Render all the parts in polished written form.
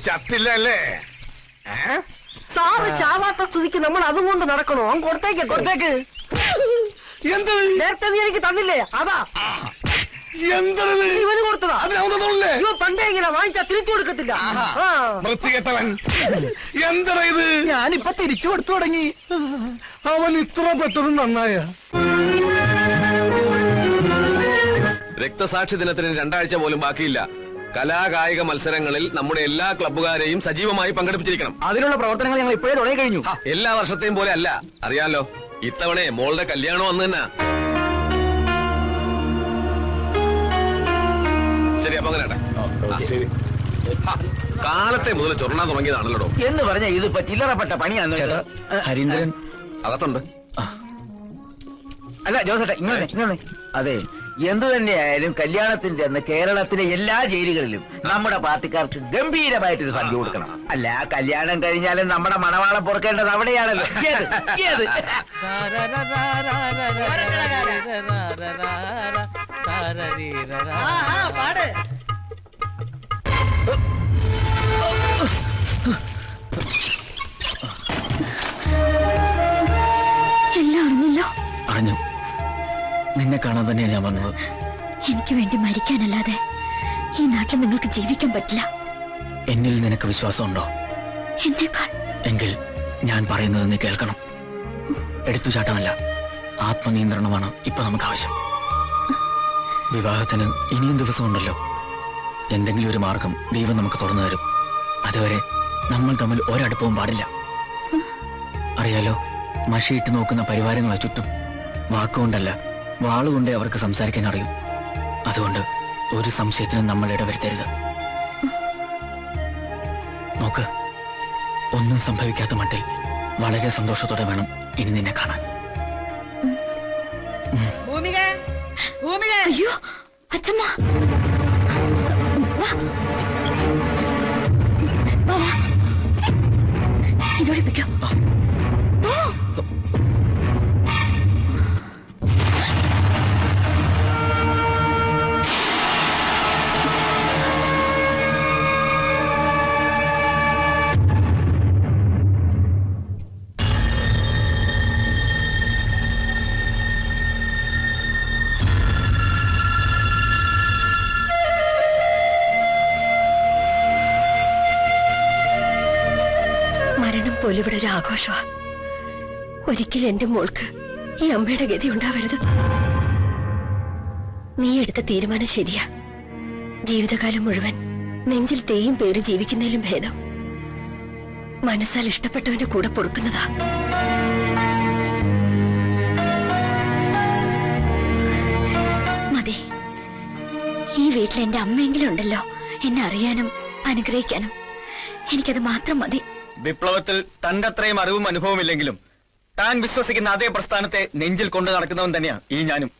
ചത്തില്ല അല്ലേ? സാറ് ചാവാത്ത സ്ഥിതിക്ക് നമ്മൾ അതും കൊണ്ട് നടക്കണോ? അവൻ കൊടുത്തേക്ക്. എന്ത് നേരത്തെ നീ എനിക്ക് തന്നില്ലേ? അതാ ഇവന് കൊടുത്തതാ. ഇവ പണ്ടേ ഇങ്ങനെ വാങ്ങിച്ചാ തിരിച്ചു കൊടുക്കത്തില്ല. വൃത്തികെട്ടവൻ. എന്താ ഇത്? ഞാനിപ്പൊ തിരിച്ചു കൊടുത്തു തുടങ്ങി. അവൻ ഇത്ര പെട്ടതും നന്നായ. രക്തസാക്ഷി ദിനത്തിന് 2 ആഴ്ച പോലും ബാക്കിയില്ല. കലാകായിക മത്സരങ്ങളിൽ നമ്മുടെ എല്ലാ ക്ലബ്ബുകാരെയും സജീവമായി പങ്കെടുപ്പിച്ചിരിക്കണം. അതിനുള്ള പ്രവർത്തനങ്ങൾ ഞങ്ങൾ ഇപ്പോഴേ തുടങ്ങി കഴിഞ്ഞു. എല്ലാ വർഷത്തെയും പോലെ അല്ല, അറിയാലോ. ഇത്തവണ മോളുടെ കല്യാണം വന്നു തന്നെ. ശരി, അപ്പൊ അങ്ങനെ ശരി. കാലത്തെ മുതൽ ചൊറണാൻ തുടങ്ങിയതാണല്ലോ എന്ന് പറഞ്ഞ ഇതിപ്പോ ചില്ലറപ്പെട്ട പണിയാന്ന്. ഹരീന്ദ്രൻ അകത്തുണ്ട്. അല്ല ജോസേട്ടാ, ഇങ്ങനെ അതെ, എന്തു തന്നെയായാലും കല്യാണത്തിന്റെ അന്ന് കേരളത്തിലെ എല്ലാ ജയിലുകളിലും നമ്മുടെ പാർട്ടിക്കാർക്ക് ഗംഭീരമായിട്ടൊരു സദ്യ കൊടുക്കണം. അല്ല, കല്യാണം കഴിഞ്ഞാലും നമ്മുടെ മണവാളം പൊറുക്കേണ്ടത് അവിടെയാണല്ലോ. എല്ലാം അറിഞ്ഞല്ലോ. അറിഞ്ഞു. നിന്നെ കാണാൻ തന്നെയാണ് ഞാൻ വന്നത്. എനിക്ക് വേണ്ടി മരിക്കാനല്ലാതെ ഈ നാട്ടിൽ നിങ്ങൾക്ക് ജീവിക്കാൻ പറ്റില്ല. എന്നിൽ നിനക്ക് വിശ്വാസമുണ്ടോ? എന്നേക്കാൾ. എങ്കിൽ ഞാൻ പറയുന്നത് നീ കേൾക്കണം. എടുത്തുചാട്ടമല്ല, ആത്മനിയന്ത്രണമാണ് ഇപ്പൊ നമുക്ക് ആവശ്യം. വിവാഹത്തിന് ഇനിയും ദിവസമുണ്ടല്ലോ. എന്തെങ്കിലും ഒരു മാർഗം ദൈവം നമുക്ക് തുറന്നു തരും. അതുവരെ നമ്മൾ തമ്മിൽ ഒരടുപ്പവും പാടില്ല. അറിയാലോ, മഷിയിട്ട് നോക്കുന്ന പരിവാരങ്ങളാ ചുറ്റും. വാക്കുകൊണ്ടല്ല, വാളുകൊണ്ടേ അവർക്ക് സംസാരിക്കാൻ അറിയും. അതുകൊണ്ട് ഒരു സംശയത്തിനും നമ്മൾ ഇടവരുത്തരുത്. നോക്ക്, ഒന്നും സംഭവിക്കാത്ത മട്ടിൽ വളരെ സന്തോഷത്തോടെ വേണം ഇനി നിന്നെ കാണാൻ. അയ്യോ അച്ഛമ്മ, ഇതോടിപ്പിക്കോ. പോലും ഇവിടെ ഒരു ആഘോഷമാ. ഒരിക്കലും എന്റെ മോൾക്ക് ഈ അമ്മയുടെ ഗതി ഉണ്ടാവരുത്. നീ എടുത്ത തീരുമാനം ശരിയാ. ജീവിതകാലം മുഴുവൻ നെഞ്ചിൽ തേയും പേര് ജീവിക്കുന്നതിലും ഭേദം മനസ്സാൽ ഇഷ്ടപ്പെട്ടവന്റെ കൂടെ പൊറുക്കുന്നതാ. മതി, ഈ വീട്ടിൽ എന്റെ അമ്മയെങ്കിലും ഉണ്ടല്ലോ എന്നെ അറിയാനും അനുഗ്രഹിക്കാനും. എനിക്കത് മാത്രം മതി. വിപ്ലവത്തിൽ തന്റെ അത്രയും അറിവും അനുഭവം ഇല്ലെങ്കിലും താൻ വിശ്വസിക്കുന്ന അതേ പ്രസ്ഥാനത്തെ നെഞ്ചിൽ കൊണ്ടു നടക്കുന്നവൻ തന്നെയാ ഈ ഞാനും.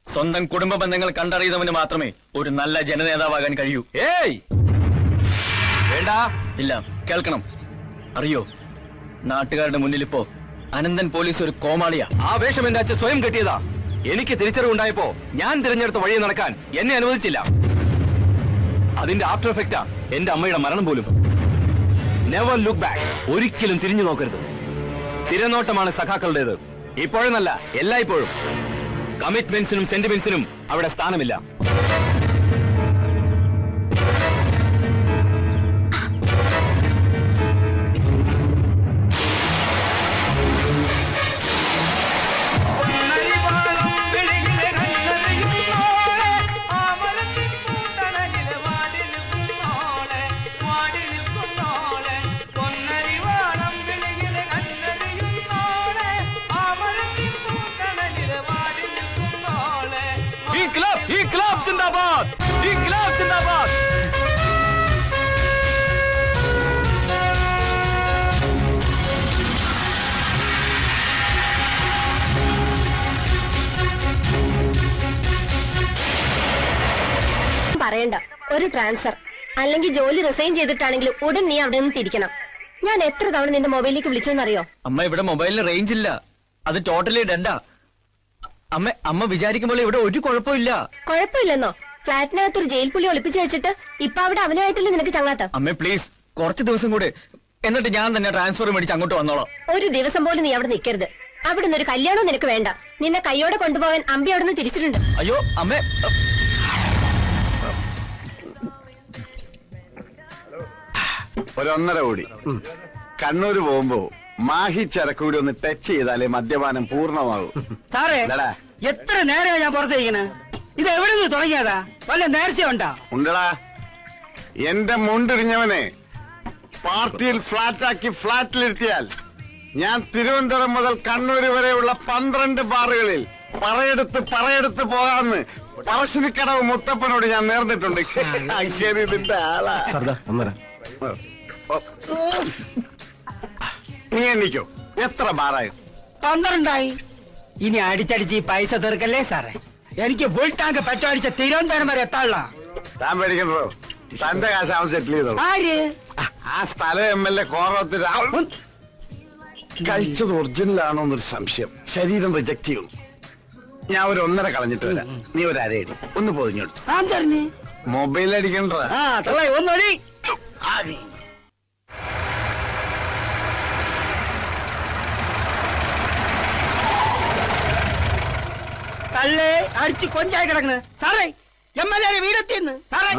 സ്വന്തം കുടുംബ ബന്ധങ്ങൾ കണ്ടറിയുന്നവന് മാത്രമേ ഒരു നല്ല ജനനേതാവാകാൻ കഴിയൂ. ഏയ് വേണ്ട, ഇല്ല, കേൾക്കണം. അറിയോ, നാട്ടുകാരുടെ മുന്നിൽ ഇപ്പോ അനന്തൻ പോലീസ് ഒരു കോമാളിയാ. ആ വേഷം എന്റെ അച്ഛൻ സ്വയം കെട്ടിയതാ. എനിക്ക് തിരിച്ചറിവുണ്ടായപ്പോ ഞാൻ തിരഞ്ഞെടുത്ത വഴിയെ നടക്കാൻ എന്നെ അനുവദിച്ചില്ല. അതിന്റെ ആഫ്റ്റർ എഫക്റ്റാ എന്റെ അമ്മയുടെ മരണം പോലും. Never look back. ഒരിക്കലും തിരിഞ്ഞു നോക്കരുത്. തിരനോട്ടമാണ് സഖാക്കളുടേത്. ഇപ്പോഴെന്നല്ല, എല്ലായ്പ്പോഴും. കമ്മിറ്റ്മെന്റ്സിനും സെന്റിമെന്റ്സിനും അവിടെ സ്ഥാനമില്ല. जिंदाबाद, इंकलाब जिंदाबाद. പറയണ്ട, ഒരു ട്രാൻസ്ഫർ അല്ലെങ്കിൽ ജോലി റിസൈൻ ചെയ്തിട്ടാണെങ്കിലും ഉടൻ നീ അവിടെ നിന്ന് തിരിക്കണം. ഞാൻ എത്ര തവണ നിന്റെ മൊബൈലിലേക്ക് വിളിച്ചോന്നറിയോ? അമ്മ, ഇവിടെ മൊബൈലിന് റേഞ്ച് ഇല്ല. അത് ടോട്ടലി ഡെഡാ. അമ്മ വിചാരിക്കുമ്പോൾ ഇവിടെ ഒരു കുഴപ്പമില്ല. കുഴപ്പമില്ലെന്നോ? ഫ്ലാറ്റിനകത്തൊരു ജയിൽ പുള്ളി ഒളിപ്പിച്ചു വെച്ചിട്ട് ഇപ്പൊ അവിടെ അവനുമായിട്ടല്ലേ നിനക്ക് ചങ്ങാത്ത? അമ്മ പ്ലീസ്, കുറച്ച് ദിവസം കൂടെ, എന്നിട്ട് ഞാൻ തന്നെ ട്രാൻസ്ഫർ മേടിച്ച് അങ്ങോട്ട് വന്നോളാം. ഒരു ദിവസം പോലും നീ അവിടെ നിൽക്കരുത്. അവിടെ നിന്നൊരു കല്യാണം നിനക്ക് വേണ്ട. നിന്നെ കൈയോടെ കൊണ്ടുപോകാൻ അമ്പി അവിടെ നിന്ന് തിരിച്ചിട്ടുണ്ട്. അയ്യോ അമ്മേ, ഒരു 1.5 കോടി. കണ്ണൂര് പോകുമ്പോ മാഹി ചരക്കൂടി ഒന്ന് ടച്ച് ചെയ്താലേ മദ്യപാനം പൂർണ്ണമാകും. സാറേ, എന്താടാ? എത്ര നേരമാണ് ഞാൻ പുറത്തേക്കണ്? ഇത് എവിടെ നിന്ന് തുടങ്ങിയതാ? വല്ല നേർച്ച ഉണ്ടാ? ഉണ്ടടാ, എന്റെ മുണ്ടിരിഞ്ഞവനെ പാർട്ടിയിൽ ഫ്ലാറ്റാക്കി ഫ്ലാറ്റിലിരുത്തിയാൽ ഞാൻ തിരുവനന്തപുരം മുതൽ കണ്ണൂര് വരെയുള്ള 12 ബാറുകളിൽ പറയെടുത്ത് പോകാമെന്ന് പറശ്ശിനിക്കടവ് മുത്തപ്പനോട് ഞാൻ നേർന്നിട്ടുണ്ട്. ശരി, ഇതിന്റെ ആളാ. നീ എണ്ണിക്കോ, എത്ര ബാറായി? 12 ഇനി അടിച്ചടിച്ച് ഈ പൈസ തീർക്കല്ലേ സാറേ? എനിക്ക് ഫുൾ ടാങ്ക് പെട്രോൾ അടിച്ച തിരുവനന്തപുരം വരെ എത്താനുള്ള. താൻ പേടിക്കണ്ടോ, തന്റെ കാശ് അവൻ സെറ്റിൽ ചെയ്തോ. ആര്? ആ സ്ഥലം MLA കോറത്ത് കഴിച്ചത് ഒറിജിനൽ ആണോ എന്നൊരു സംശയം. ശരീരം റിജക്ട് ചെയ്യും. ഞാൻ ഒരു 1.5 കളഞ്ഞിട്ട് വരാം. നീ ഒരു 1/2 ഇടും. ഒന്ന് പൊതിഞ്ഞെടുത്തു. മൊബൈൽ അടിക്കണ്ട. ഒന്നടി തള്ളേ അടിച്ച് കൊഞ്ചായി കിടക്കണ് സാറേ. MLA വീടെത്തിന്ന് സാറേ.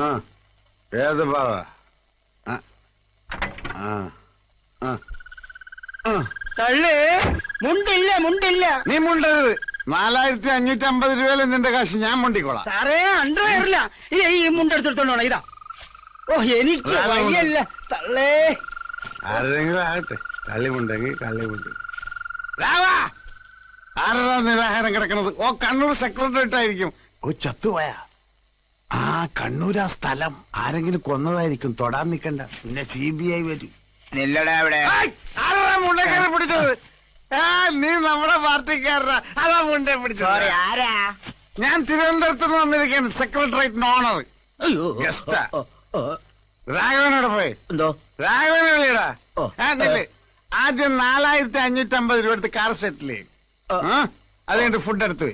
ഏത് പറ? തള്ളേ മുണ്ടില്ല. നീ മുണ്ടരുത്. 4550 രൂപയിൽ നിന്റെ കാശ് ഞാൻ മുണ്ടിക്കോളാം. സാറേ അണ്ടർവെയറില്ല. ഈ മുണ്ടെടുത്തോണ്ടോ ഇതാ. ഓ എനിക്ക് വയ്യല്ല തള്ളേ. ആരെങ്കിലും ആകട്ടെ, കള്ളിമുണ്ടെങ്കിൽ കള്ളിമുണ്ട്. ആരാ നിരാഹാരം കിടക്കണത്? ഓ, കണ്ണൂർ സെക്രട്ടേറിയറ്റ് ആയിരിക്കും. ഓ, ചത്തുപോയാ? ആ, കണ്ണൂർ ആ സ്ഥലം ആരെങ്കിലും കൊന്നതായിരിക്കും. തൊടാൻ നിക്കണ്ട, പിന്നെ CBI വരും. മുണ്ടേക്കാരെ പിടിച്ചത്? നീ നമ്മുടെ പാർട്ടിക്കാരനാ. അതാ മുണ്ടേ പിടിച്ചത്. ഞാൻ തിരുവനന്തപുരത്ത് നിന്ന് വന്നിരിക്കുകയാണ്. Secretariat owner ഗസ്റ്റാ. രാഘവനോട് പോയി എന്തോ രാഘവനെ വിളിയടാ. ആദ്യം 4550 രൂപ എടുത്ത് കാർ സെറ്റിൽ ചെയ്യും. അത് കഴിഞ്ഞിട്ട് ഫുഡ് എടുത്ത്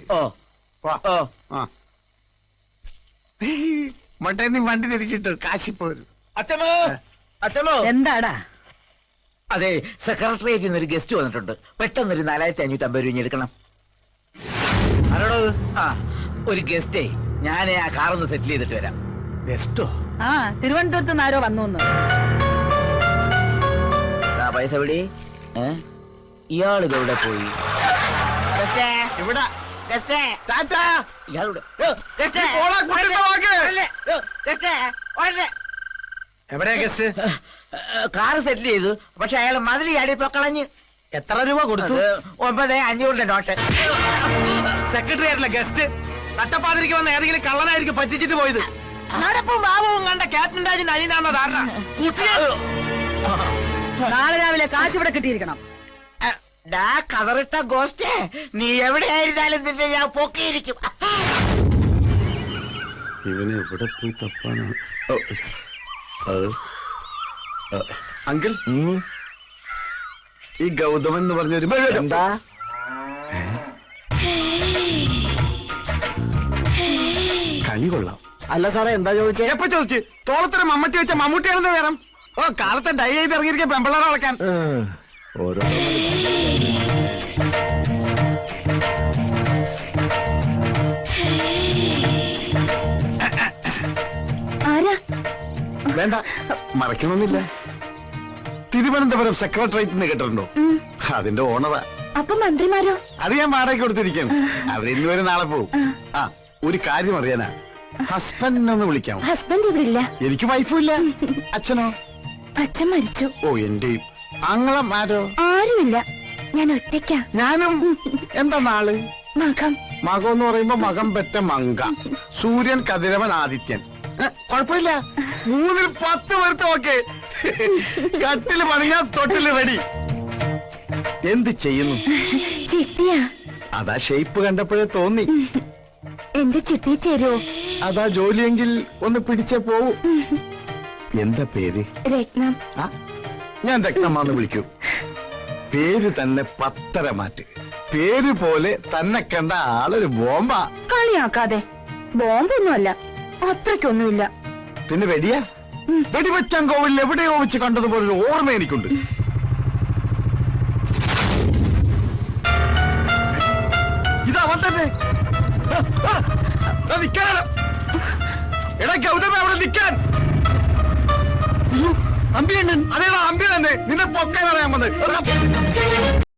മട്ടേ നീ വണ്ടി തിരിച്ചിട്ട് കാശിപ്പോരും. അച്ഛനോ എന്താടാ? അതെ, സെക്രട്ടേറിയറ്റിൽ നിന്ന് ഒരു ഗസ്റ്റ് വന്നിട്ടുണ്ട്. പെട്ടെന്നൊരു 4550 രൂപ എടുക്കണം. ആരോടോ? ആ, ഒരു ഗസ്റ്റേ. ഞാൻ ആ കാറൊന്ന് സെറ്റിൽ ചെയ്തിട്ട് വരാം. ഗസ്റ്റോ? ആ, തിരുവനന്തപുരത്ത് നിന്ന് ആരോ വന്നു. പൈസ വിടി. ഇയാളിതെവിടെ പോയി? ഇവിടെ എവിടെയാ ഗസ്റ്റ്? കാറ് സെറ്റിൽ ചെയ്തു. പക്ഷെ അയാൾ മതിൽ ചാടിയപ്പോ കളഞ്ഞ്. എത്ര രൂപ കൊടുത്തു? 9500 നോട്ട്. സെക്രട്ടറി ആയിട്ടില്ല ഗസ്റ്റ്. നട്ടപ്പാതിരിക്ക് വന്ന ഏതെങ്കിലും കള്ളനായിരിക്കും പറ്റിച്ചിട്ട് പോയത്. നടപ്പും ബാബുവും കണ്ട ക്യാപ്റ്റൻ രാജിന്റെ അനിയനാണെന്ന ധാരണ. നാളെ രാവിലെ കാശ് ഇവിടെ കിട്ടിയിരിക്കണം. കതറിട്ട ഗോസ്റ്റേ, നീ എവിടെയായിരുന്നാലും നിന്നെ ഞാൻ പൊക്കിയിരിക്കും. ഇവനെ എവിടെ പോയി തപ്പാണ്? അങ്കിൾ, ഈ ഗൗതമൻ എന്ന് പറഞ്ഞൊരു എന്താ? കളി കൊള്ളാം. അല്ല സാറേ, എന്താ ചോദിച്ചേ? എപ്പോ ചോദിച്ചു? തോളത്തൊരു മമ്മട്ടി വെച്ച മമ്മൂട്ടിയാണെന്ന് നേരം. ഓ, കാലത്തെ ഡൈ ചെയ്ത് ഇറങ്ങിയിരിക്കാൻ പെമ്പിള്ളേരെ വളക്കാൻ. ഓരോ വേണ്ട, മറക്കണമെന്നില്ല. തിരുവനന്തപുരം സെക്രട്ടേറിയറ്റ് നിന്ന് കേട്ടിട്ടുണ്ടോ? അതിന്റെ ഓണറാ. അപ്പൊ മന്ത്രിമാരോ? അത് ഞാൻ വാടകയ്ക്ക് കൊടുത്തിരിക്കാണ്. അവർ ഇന്നുവരെ നാളെ പോകും. ആ, ഒരു കാര്യം അറിയാനാ. ഹസ്ബൻഡിനൊന്ന് വിളിക്കാം. ഹസ്ബൻഡ് ഇവിടെ ഇല്ല. എനിക്ക് വൈഫും ഇല്ല. അച്ഛനോ? അച്ഛൻ മരിച്ചു. ഓ, എന്റെയും. അങ്ങളും ആരോ? ആരുമില്ല, ഞാൻ ഒറ്റയ്ക്കാ. ഞാനും. എന്താ നാള്? മകം. മകം എന്ന് പറയുമ്പോ മകം പെറ്റ മങ്ക. സൂര്യൻ, കതിരവൻ, ആദിത്യൻ. കുഴപ്പമില്ല. 3-ൽ 10 പേർക്ക് ഓക്കെ. കട്ടില് പണിഞ്ഞാ തൊട്ടില് റെഡി. എന്ത് ചെയ്യുന്നു? ചിട്ടിയാ. അതാ ഷേപ്പ് കണ്ടപ്പോഴേ തോന്നി. എന്റെ ചിട്ടി ചേരുവോ? അതാ ജോലിയെങ്കിൽ ഒന്ന് പിടിച്ചേ പോവൂ. എന്താ പേര്? രത്നം. ഞാൻ രത്നമാന്ന് വിളിക്കൂ. പേര് തന്നെ 10 മാറ്റ്. പേര് പോലെ തന്നെ കണ്ട ആളൊരു ബോംബാ. കളിയാക്കാതെ. ബോംബൊന്നുമല്ല, അത്രയ്ക്കൊന്നുമില്ല. പിന്നെ വെടിയാ? വെടിവെച്ചാൻ കോവിലിൽ എവിടെയോ വെച്ച് കണ്ടതുപോലെ ഒരു ഓർമ്മ എനിക്കുണ്ട്. ഇതവൻ തന്നെ. നിൽക്കാനാണ്. എടാ ഗൗതമ അവിടെ നിൽക്കാൻ. അമ്പി തന്നെ. അതേടാ അമ്പി തന്നെ. നിന്നെ പൊക്കാൻ അറിയാൻ വന്നത്.